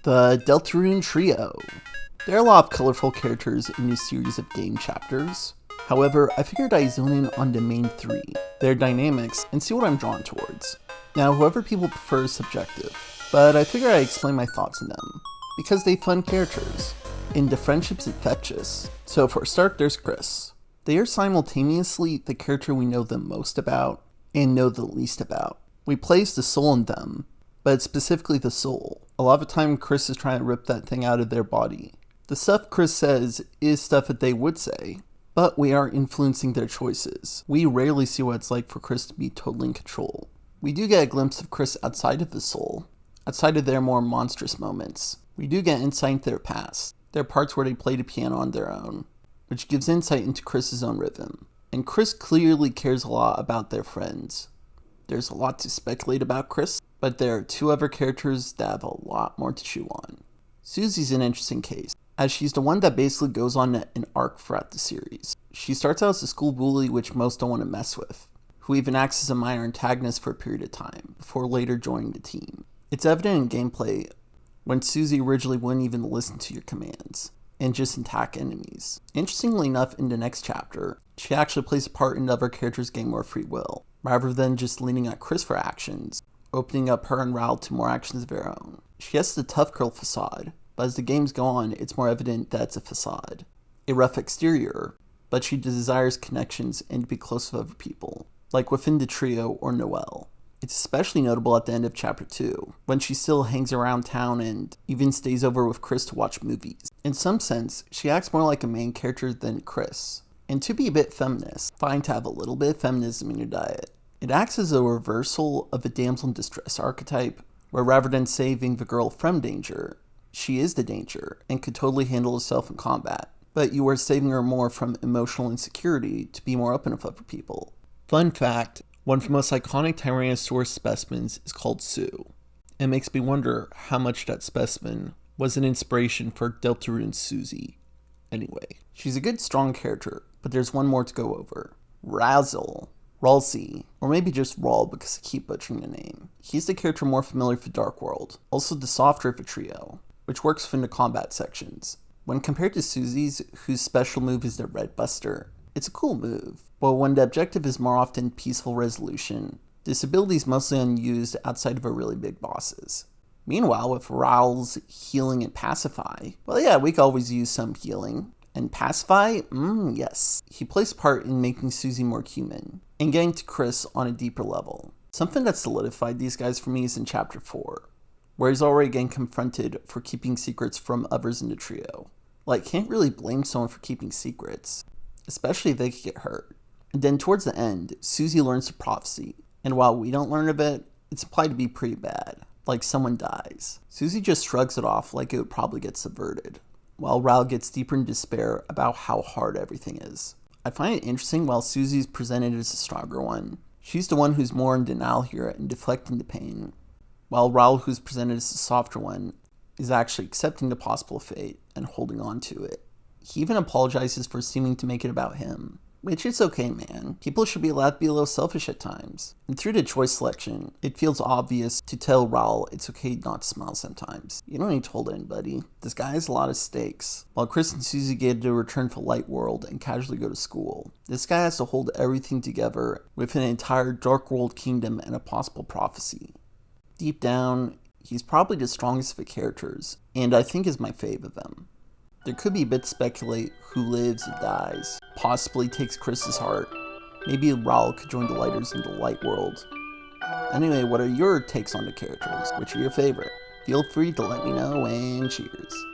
The Deltarune Trio. There are a lot of colorful characters in this series of game chapters. However, I figured I'd zone in on the main three, their dynamics, and see what I'm drawn towards. Now, whoever people prefer is subjective, but I figured I'd explain my thoughts on them, because they're fun characters, and the friendship's infectious. So for a start, there's Chris. They are simultaneously the character we know the most about, and know the least about. We place the soul in them, but it's specifically the soul. A lot of the time, Chris is trying to rip that thing out of their body. The stuff Chris says is stuff that they would say, but we are influencing their choices. We rarely see what it's like for Chris to be totally in control. We do get a glimpse of Chris outside of the soul, outside of their more monstrous moments. We do get insight into their past. There are parts where they play the piano on their own, which gives insight into Chris's own rhythm. And Chris clearly cares a lot about their friends. There's a lot to speculate about Chris, but there are two other characters that have a lot more to chew on. Susie's an interesting case, as she's the one that basically goes on an arc throughout the series. She starts out as a school bully which most don't want to mess with, who even acts as a minor antagonist for a period of time, before later joining the team. It's evident in gameplay when Susie originally wouldn't even listen to your commands, and just attack enemies. Interestingly enough, in the next chapter, she actually plays a part in the other characters getting more free will, rather than just leaning on Chris for actions, opening up her and Raul to more actions of their own. She has the tough girl facade, but as the games go on, it's more evident that it's a facade. A rough exterior, but she desires connections and to be close with other people, like within the trio or Noelle. It's especially notable at the end of chapter 2, when she still hangs around town and even stays over with Chris to watch movies. In some sense, she acts more like a main character than Chris. And to be a bit feminist, fine to have a little bit of feminism in your diet. It acts as a reversal of the damsel in distress archetype, where rather than saving the girl from danger, she is the danger and could totally handle herself in combat, but you are saving her more from emotional insecurity to be more open with other people. Fun fact, one of the most iconic Tyrannosaurus specimens is called Sue. It makes me wonder how much that specimen was an inspiration for Deltarune's Susie. Anyway, she's a good strong character, but there's one more to go over. Razzle. Ralsei, or maybe just Raul because I keep butchering the name. He's the character more familiar for Dark World, also the softer of the trio, which works within the combat sections. When compared to Susie's, whose special move is their Red Buster, it's a cool move, but when the objective is more often peaceful resolution, this ability is mostly unused outside of our really big bosses. Meanwhile, with Raul's healing and pacify, well yeah, we could always use some healing. And pacify? Yes. He plays a part in making Susie more human, and getting to Chris on a deeper level. Something that solidified these guys for me is in chapter 4, where he's already getting confronted for keeping secrets from others in the trio. Like, can't really blame someone for keeping secrets, especially if they could get hurt. And then towards the end, Susie learns the prophecy, and while we don't learn of it, it's implied to be pretty bad, like someone dies. Susie just shrugs it off like it would probably get subverted, while Raul gets deeper in despair about how hard everything is. I find it interesting while Susie's presented as the stronger one. She's the one who's more in denial here and deflecting the pain, while Raul, who's presented as the softer one, is actually accepting the possible fate and holding on to it. He even apologizes for seeming to make it about him, which is okay, man. People should be allowed to be a little selfish at times. And through the choice selection, it feels obvious to tell Raul it's okay not to smile sometimes. You don't need to hold anybody. This guy has a lot of stakes. While Chris and Susie get to return to Light World and casually go to school, this guy has to hold everything together with an entire Dark World kingdom and a possible prophecy. Deep down, he's probably the strongest of the characters, and I think is my fave of them. There could be a bit to speculate who lives and dies, possibly takes Chris's heart. Maybe Raul could join the Lighters in the Light World. Anyway, what are your takes on the characters? Which are your favorite? Feel free to let me know, and cheers.